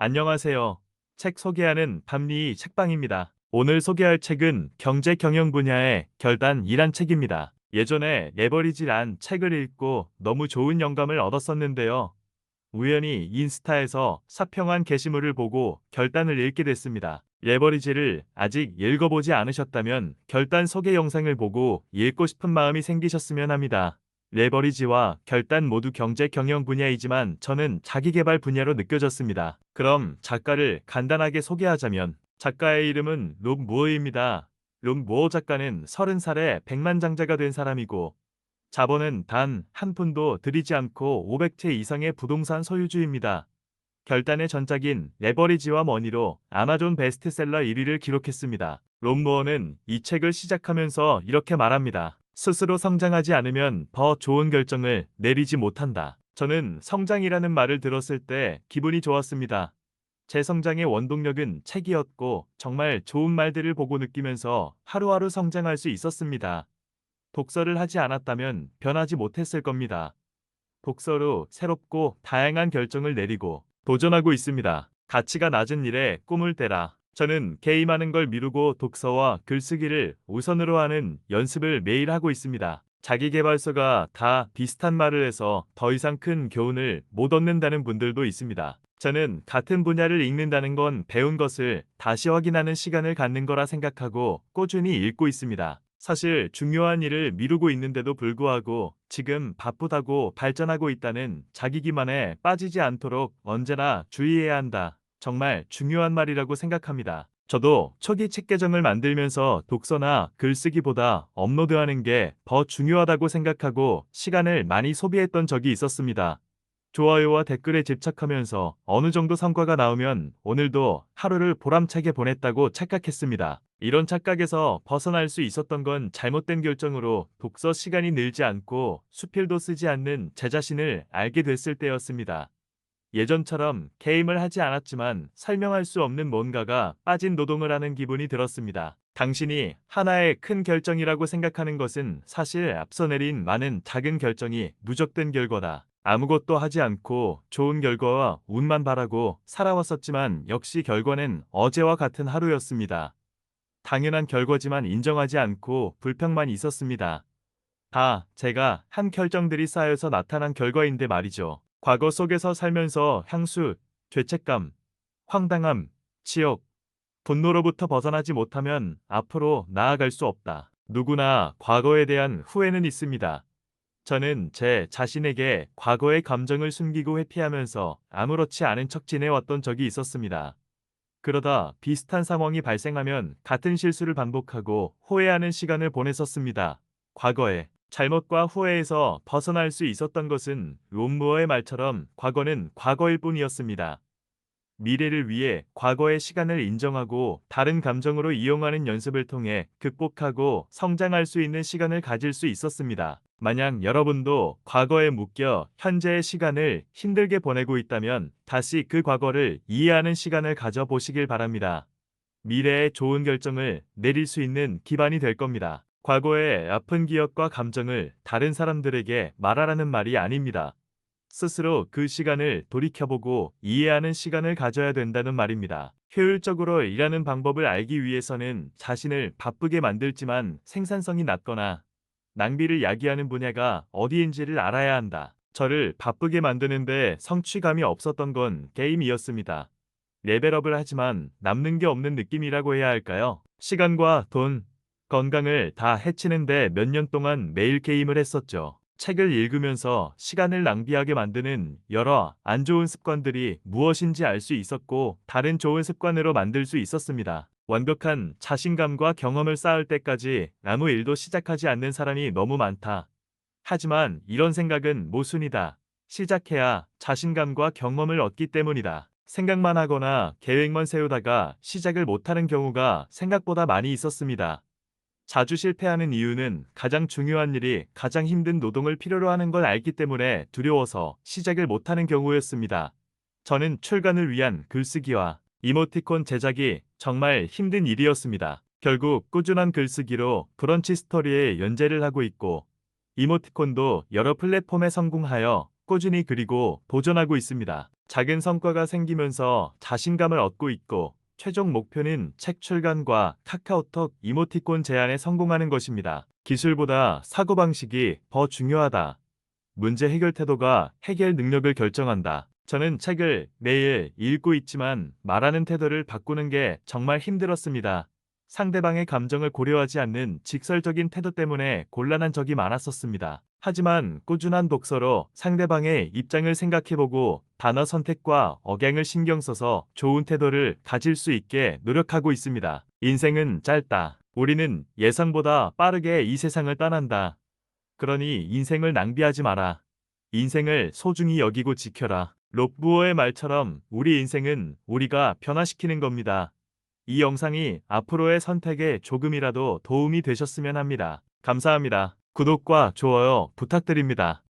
안녕하세요. 책 소개하는 밤리 책방입니다. 오늘 소개할 책은 경제 경영 분야의 결단이란 책입니다. 예전에 레버리지란 책을 읽고 너무 좋은 영감을 얻었었는데요. 우연히 인스타에서 사평한 게시물을 보고 결단을 읽게 됐습니다. 레버리지를 아직 읽어보지 않으셨다면 결단 소개 영상을 보고 읽고 싶은 마음이 생기셨으면 합니다. 레버리지와 결단 모두 경제 경영 분야이지만 저는 자기계발 분야로 느껴졌습니다. 그럼 작가를 간단하게 소개하자면 작가의 이름은 록 무어입니다. 록 무어 작가는 30살에 백만장자가 된 사람이고 자본은 단 한 푼도 들이지 않고 500채 이상의 부동산 소유주입니다. 결단의 전작인 레버리지와 머니로 아마존 베스트셀러 1위를 기록했습니다. 론 무어는 이 책을 시작하면서 이렇게 말합니다. 스스로 성장하지 않으면 더 좋은 결정을 내리지 못한다. 저는 성장이라는 말을 들었을 때 기분이 좋았습니다. 제 성장의 원동력은 책이었고 정말 좋은 말들을 보고 느끼면서 하루하루 성장할 수 있었습니다. 독서를 하지 않았다면 변하지 못했을 겁니다. 독서로 새롭고 다양한 결정을 내리고 도전하고 있습니다. 가치가 낮은 일에 꿈을 대라. 저는 게임하는 걸 미루고 독서와 글쓰기를 우선으로 하는 연습을 매일 하고 있습니다. 자기계발서가 다 비슷한 말을 해서 더 이상 큰 교훈을 못 얻는다는 분들도 있습니다. 저는 같은 분야를 읽는다는 건 배운 것을 다시 확인하는 시간을 갖는 거라 생각하고 꾸준히 읽고 있습니다. 사실 중요한 일을 미루고 있는데도 불구하고 지금 바쁘다고 발전하고 있다는 자기 기만에 빠지지 않도록 언제나 주의해야 한다. 정말 중요한 말이라고 생각합니다. 저도 초기 책 계정을 만들면서 독서나 글쓰기보다 업로드하는 게 더 중요하다고 생각하고 시간을 많이 소비했던 적이 있었습니다. 좋아요와 댓글에 집착하면서 어느 정도 성과가 나오면 오늘도 하루를 보람차게 보냈다고 착각했습니다. 이런 착각에서 벗어날 수 있었던 건 잘못된 결정으로 독서 시간이 늘지 않고 수필도 쓰지 않는 제 자신을 알게 됐을 때였습니다. 예전처럼 게임을 하지 않았지만 설명할 수 없는 뭔가가 빠진 노동을 하는 기분이 들었습니다. 당신이 하나의 큰 결정이라고 생각하는 것은 사실 앞서 내린 많은 작은 결정이 누적된 결과다. 아무것도 하지 않고 좋은 결과와 운만 바라고 살아왔었지만 역시 결과는 어제와 같은 하루였습니다. 당연한 결과지만 인정하지 않고 불평만 있었습니다. 다 제가 한 결정들이 쌓여서 나타난 결과인데 말이죠. 과거 속에서 살면서 향수, 죄책감, 황당함, 치욕, 분노로부터 벗어나지 못하면 앞으로 나아갈 수 없다. 누구나 과거에 대한 후회는 있습니다. 저는 제 자신에게 과거의 감정을 숨기고 회피하면서 아무렇지 않은 척 지내왔던 적이 있었습니다. 그러다 비슷한 상황이 발생하면 같은 실수를 반복하고 후회하는 시간을 보냈었습니다. 과거에 잘못과 후회에서 벗어날 수 있었던 것은 롬무어의 말처럼 과거는 과거일 뿐이었습니다. 미래를 위해 과거의 시간을 인정하고 다른 감정으로 이용하는 연습을 통해 극복하고 성장할 수 있는 시간을 가질 수 있었습니다. 만약 여러분도 과거에 묶여 현재의 시간을 힘들게 보내고 있다면 다시 그 과거를 이해하는 시간을 가져보시길 바랍니다. 미래의 좋은 결정을 내릴 수 있는 기반이 될 겁니다. 과거의 아픈 기억과 감정을 다른 사람들에게 말하라는 말이 아닙니다. 스스로 그 시간을 돌이켜보고 이해하는 시간을 가져야 된다는 말입니다. 효율적으로 일하는 방법을 알기 위해서는 자신을 바쁘게 만들지만 생산성이 낮거나 낭비를 야기하는 분야가 어디인지를 알아야 한다. 저를 바쁘게 만드는데 성취감이 없었던 건 게임이었습니다. 레벨업을 하지만 남는 게 없는 느낌이라고 해야 할까요? 시간과 돈, 건강을 다 해치는데 몇 년 동안 매일 게임을 했었죠. 책을 읽으면서 시간을 낭비하게 만드는 여러 안 좋은 습관들이 무엇인지 알 수 있었고 다른 좋은 습관으로 만들 수 있었습니다. 완벽한 자신감과 경험을 쌓을 때까지 아무 일도 시작하지 않는 사람이 너무 많다. 하지만 이런 생각은 모순이다. 시작해야 자신감과 경험을 얻기 때문이다. 생각만 하거나 계획만 세우다가 시작을 못하는 경우가 생각보다 많이 있었습니다. 자주 실패하는 이유는 가장 중요한 일이 가장 힘든 노동을 필요로 하는 걸 알기 때문에 두려워서 시작을 못하는 경우였습니다. 저는 출간을 위한 글쓰기와 이모티콘 제작이 정말 힘든 일이었습니다. 결국 꾸준한 글쓰기로 브런치 스토리에 연재를 하고 있고 이모티콘도 여러 플랫폼에 성공하여 꾸준히 그리고 도전하고 있습니다. 작은 성과가 생기면서 자신감을 얻고 있고 최종 목표는 책 출간과 카카오톡 이모티콘 제안에 성공하는 것입니다. 기술보다 사고방식이 더 중요하다. 문제 해결 태도가 해결 능력을 결정한다. 저는 책을 매일 읽고 있지만 말하는 태도를 바꾸는 게 정말 힘들었습니다. 상대방의 감정을 고려하지 않는 직설적인 태도 때문에 곤란한 적이 많았었습니다. 하지만 꾸준한 독서로 상대방의 입장을 생각해보고 단어 선택과 억양을 신경 써서 좋은 태도를 가질 수 있게 노력하고 있습니다. 인생은 짧다. 우리는 예상보다 빠르게 이 세상을 떠난다. 그러니 인생을 낭비하지 마라. 인생을 소중히 여기고 지켜라. 록부어의 말처럼 우리 인생은 우리가 변화시키는 겁니다. 이 영상이 앞으로의 선택에 조금이라도 도움이 되셨으면 합니다. 감사합니다. 구독과 좋아요 부탁드립니다.